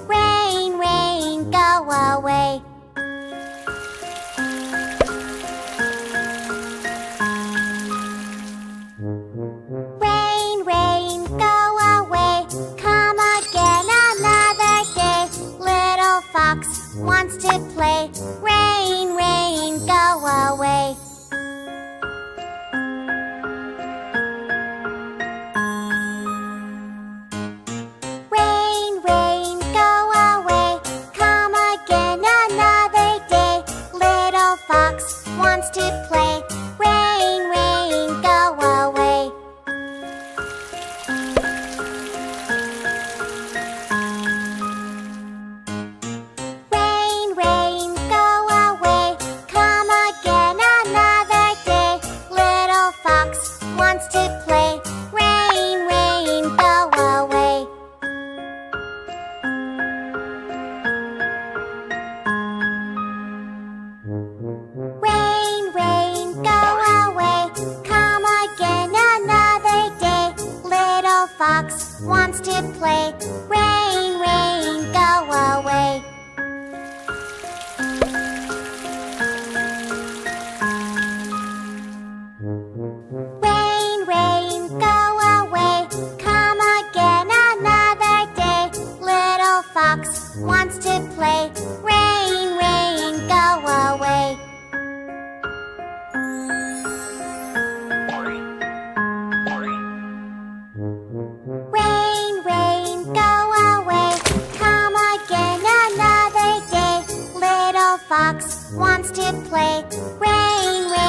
Rain, rain, go away. Rain, rain, go away. Come again another day. Little fox wants to play. Rain, rain, go away. Rain, rain, go away. Come again another day. Little fox wants to play. Rain, rain, go away. Rain, rain, go away. Come again another day. Little fox wants to play. Rain, rain, go away. Rain, rain, go away. Come again another day. Little fox wants to play. Rain, rain, go away. Rain, rain, go away. Come again another day. Little fox wants to play. Rain, rain, go away. Rain, rain, go away. Come again another day. Little fox wants to play. Rain, rain.